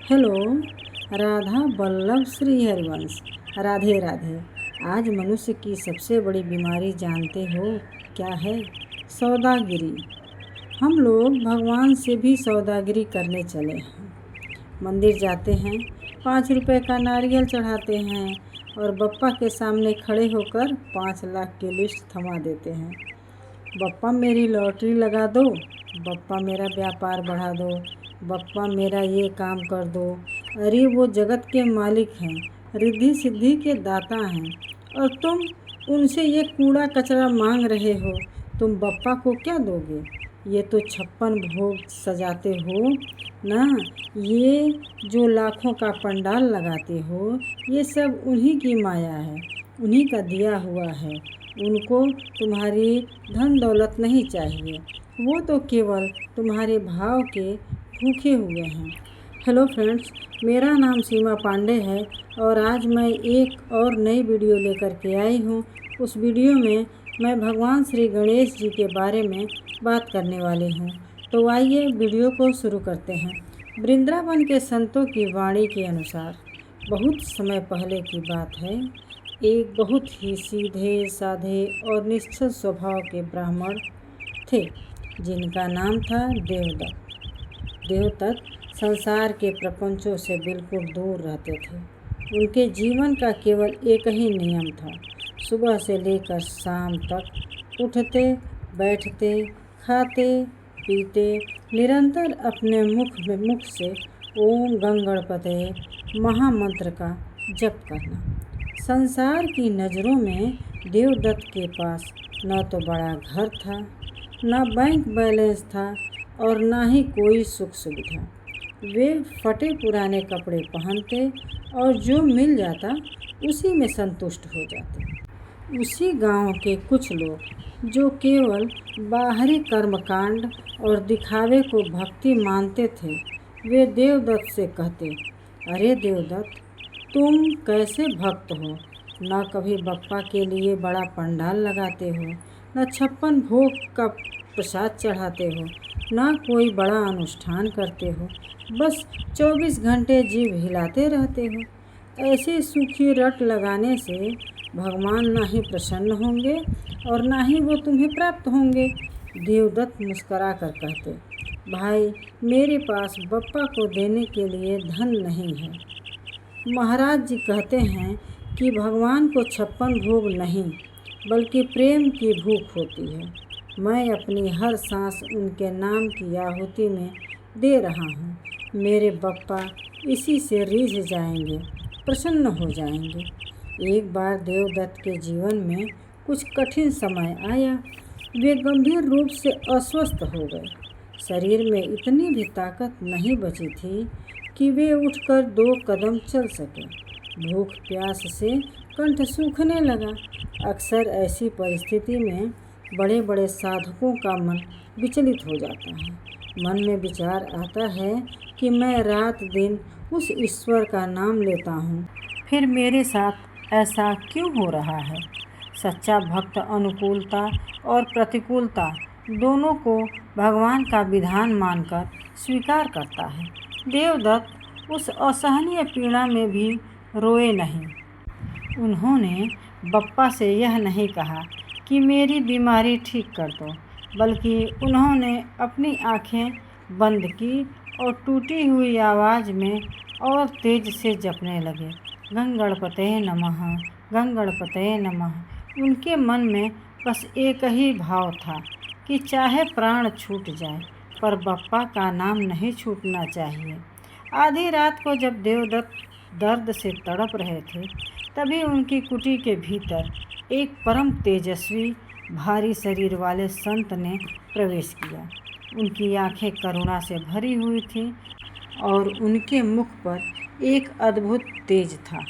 Hello. Radha Vallabh Shri Harivansh. Radhe Radhe. आज मनुष्य की सबसे बड़ी बीमारी जानते हो क्या है? सौदागिरी। हम लोग भगवान से भी सौदागिरी करने चले हैं। मंदिर जाते हैं, 5 रुपए का नारियल चढ़ाते हैं और बप्पा के सामने खड़े होकर 5 लाख की लिस्ट थमा देते हैं। बप्पा मेरी लॉटरी लगा दो, बप्पा मेरा व्यापार बढ़ा दो, बप्पा मेरा ये काम कर दो। अरे वो जगत के मालिक हैं, रिद्धि सिद्धि के दाता हैं, और तुम उनसे ये कूड़ा कचरा मांग रहे हो। तुम बप्पा को क्या दोगे? ये तो 56 भोग सजाते हो ना। ये जो लाखों का पंडाल लगाते हो, ये सब उन्हीं की माया है, उन्हीं का दिया हुआ है। उनको तुम्हारी धन दौलत नहीं चाहिए, वो तो केवल तुम्हारे भाव के भूखे हुए हैं। हेलो फ्रेंड्स, मेरा नाम सीमा पांडे है और आज मैं एक और नई वीडियो लेकर के आई हूँ। उस वीडियो में मैं भगवान श्री गणेश जी के बारे में बात करने वाली हूँ। तो आइए वीडियो को शुरू करते हैं। वृंदावन के संतों की वाणी के अनुसार बहुत समय पहले की बात है, एक बहुत ही सीधे साधे और निश्चल स्वभाव के ब्राह्मण थे जिनका नाम था देवदत्त। देवदत्त संसार के प्रपंचों से बिल्कुल दूर रहते थे। उनके जीवन का केवल एक ही नियम था, सुबह से लेकर शाम तक उठते बैठते खाते पीते निरंतर अपने मुख से ओम गंगणपते महामंत्र का जप करना। संसार की नज़रों में देवदत्त के पास न तो बड़ा घर था, न बैंक बैलेंस था और न ही कोई सुख सुविधा। वे फटे पुराने कपड़े पहनते और जो मिल जाता उसी में संतुष्ट हो जाते। उसी गांव के कुछ लोग जो केवल बाहरी कर्मकांड और दिखावे को भक्ति मानते थे, वे देवदत्त से कहते, अरे देवदत्त, तुम कैसे भक्त हो? न कभी बप्पा के लिए बड़ा पंडाल लगाते हो, न 56 भोग का प्रसाद चढ़ाते हो, न कोई बड़ा अनुष्ठान करते हो, बस 24 घंटे जीभ हिलाते रहते हो। ऐसे सूखी रट लगाने से भगवान ना ही प्रसन्न होंगे और ना ही वो तुम्हें प्राप्त होंगे। देवदत्त मुस्करा कर कहते, भाई, मेरे पास बप्पा को देने के लिए धन नहीं है। महाराज जी कहते हैं कि भगवान को 56 भोग नहीं बल्कि प्रेम की भूख होती है। मैं अपनी हर सांस उनके नाम की आहुति में दे रहा हूँ। मेरे बप्पा इसी से रीझ जाएंगे, प्रसन्न हो जाएंगे। एक बार देवदत्त के जीवन में कुछ कठिन समय आया। वे गंभीर रूप से अस्वस्थ हो गए। शरीर में इतनी भी ताकत नहीं बची थी कि वे उठकर 2 कदम चल सके। भूख प्यास से कंठ सूखने लगा। अक्सर ऐसी परिस्थिति में बड़े बड़े साधकों का मन विचलित हो जाता है। मन में विचार आता है कि मैं रात दिन उस ईश्वर का नाम लेता हूँ, फिर मेरे साथ ऐसा क्यों हो रहा है? सच्चा भक्त अनुकूलता और प्रतिकूलता दोनों को भगवान का विधान मानकर स्वीकार करता है। देवदत्त उस असहनीय पीड़ा में भी रोए नहीं। उन्होंने बप्पा से यह नहीं कहा कि मेरी बीमारी ठीक कर दो, बल्कि उन्होंने अपनी आंखें बंद की और टूटी हुई आवाज़ में और तेज से जपने लगे, गंगणपते नमः, गंगणपते नमः। उनके मन में बस एक ही भाव था कि चाहे प्राण छूट जाए पर बप्पा का नाम नहीं छूटना चाहिए। आधी रात को जब देवदत्त दर्द से तड़प रहे थे, तभी उनकी कुटी के भीतर एक परम तेजस्वी भारी शरीर वाले संत ने प्रवेश किया। उनकी आंखें करुणा से भरी हुई थीं और उनके मुख पर एक अद्भुत तेज था।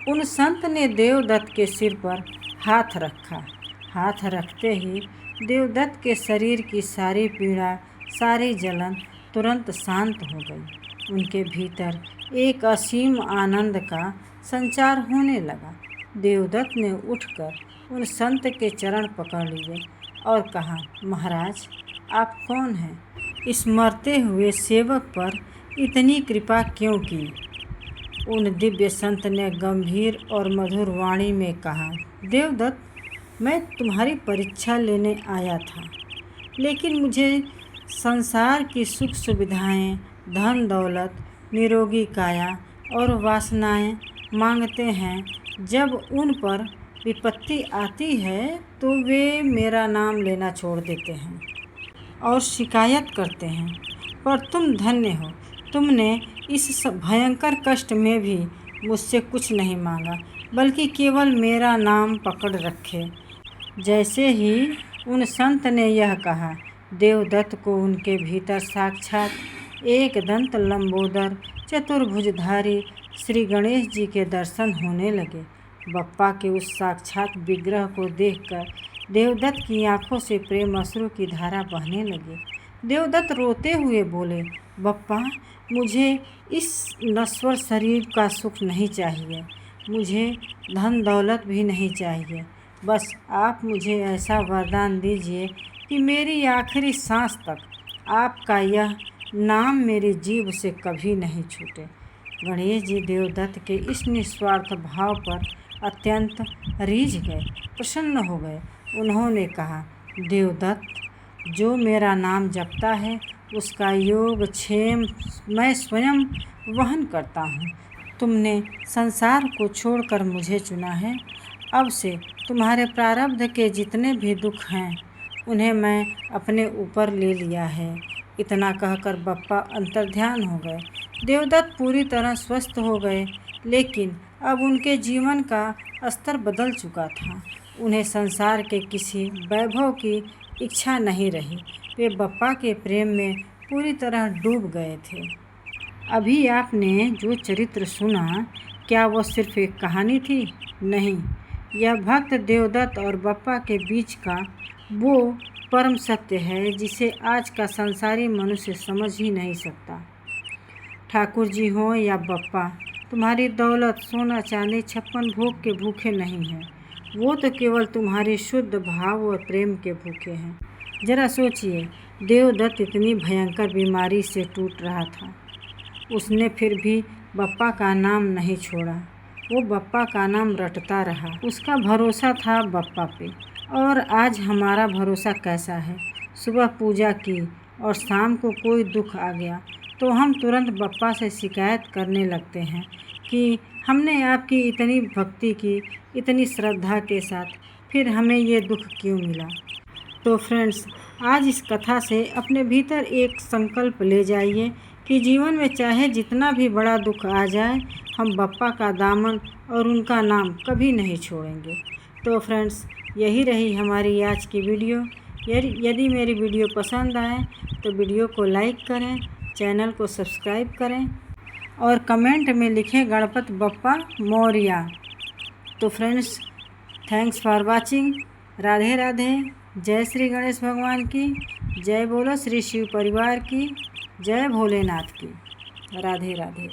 उन संत ने देवदत्त के सिर पर हाथ रखा। हाथ रखते ही देवदत्त के शरीर की सारी पीड़ा, सारी जलन तुरंत शांत हो गई। उनके भीतर एक असीम आनंद का संचार होने लगा। देवदत्त ने उठकर उन संत के चरण पकड़ लिए और कहा, महाराज, आप कौन हैं? इस मरते हुए सेवक पर इतनी कृपा क्यों की? उन दिव्य संत ने गंभीर और मधुर वाणी में कहा, देवदत्त, मैं तुम्हारी परीक्षा लेने आया था, लेकिन मुझे संसार की सुख सुविधाएं, धन दौलत, निरोगी काया और वासनाएं मांगते हैं। जब उन पर विपत्ति आती है तो वे मेरा नाम लेना छोड़ देते हैं और शिकायत करते हैं। पर तुम धन्य हो, तुमने इस भयंकर कष्ट में भी मुझसे कुछ नहीं मांगा, बल्कि केवल मेरा नाम पकड़ रखे। जैसे ही उन संत ने यह कहा, देवदत्त को उनके भीतर साक्षात एक दंत लंबोदर चतुर्भुजधारी श्री गणेश जी के दर्शन होने लगे। बप्पा के उस साक्षात विग्रह को देखकर देवदत्त की आंखों से प्रेम अश्रु की धारा बहने लगी। देवदत्त रोते हुए बोले, बप्पा, मुझे इस नश्वर शरीर का सुख नहीं चाहिए, मुझे धन दौलत भी नहीं चाहिए। बस आप मुझे ऐसा वरदान दीजिए कि मेरी आखिरी सांस तक आपका यह नाम मेरी जीभ से कभी नहीं छूटे। गणेश जी देवदत्त के इस निस्वार्थ भाव पर अत्यंत रीझ गए, प्रसन्न हो गए। उन्होंने कहा, देवदत्त, जो मेरा नाम जपता है उसका योग क्षेम मैं स्वयं वहन करता हूँ। तुमने संसार को छोड़कर मुझे चुना है। अब से तुम्हारे प्रारब्ध के जितने भी दुख हैं उन्हें मैं अपने ऊपर ले लिया है। इतना कहकर बप्पा अंतर्ध्यान हो गए। देवदत्त पूरी तरह स्वस्थ हो गए, लेकिन अब उनके जीवन का स्तर बदल चुका था। उन्हें संसार के किसी वैभव की इच्छा नहीं रही। वे बप्पा के प्रेम में पूरी तरह डूब गए थे। अभी आपने जो चरित्र सुना, क्या वो सिर्फ एक कहानी थी? नहीं, यह भक्त देवदत्त और बप्पा के बीच का वो परम सत्य है जिसे आज का संसारी मनुष्य समझ ही नहीं सकता। ठाकुर जी हो या बप्पा, तुम्हारी दौलत, सोना चांदी, 56 भोग के भूखे नहीं हैं। वो तो केवल तुम्हारी शुद्ध भाव और प्रेम के भूखे हैं। जरा सोचिए, देवदत्त इतनी भयंकर बीमारी से टूट रहा था, उसने फिर भी बप्पा का नाम नहीं छोड़ा। वो बप्पा का नाम रटता रहा। उसका भरोसा था बप्पा पे। और आज हमारा भरोसा कैसा है? सुबह पूजा की और शाम को कोई दुख आ गया तो हम तुरंत बप्पा से शिकायत करने लगते हैं कि हमने आपकी इतनी भक्ति की, इतनी श्रद्धा के साथ, फिर हमें ये दुख क्यों मिला? तो फ्रेंड्स, आज इस कथा से अपने भीतर एक संकल्प ले जाइए कि जीवन में चाहे जितना भी बड़ा दुख आ जाए, हम बप्पा का दामन और उनका नाम कभी नहीं छोड़ेंगे। तो फ्रेंड्स, यही रही हमारी आज की वीडियो। यदि मेरी वीडियो पसंद आए तो वीडियो को लाइक करें, चैनल को सब्सक्राइब करें और कमेंट में लिखें गणपत बप्पा मोरया। तो friends, thanks for watching. Radhe Radhe. जय श्री गणेश भगवान की जय। बोलो श्री शिव परिवार की जय, भोलेनाथ की। राधे राधे।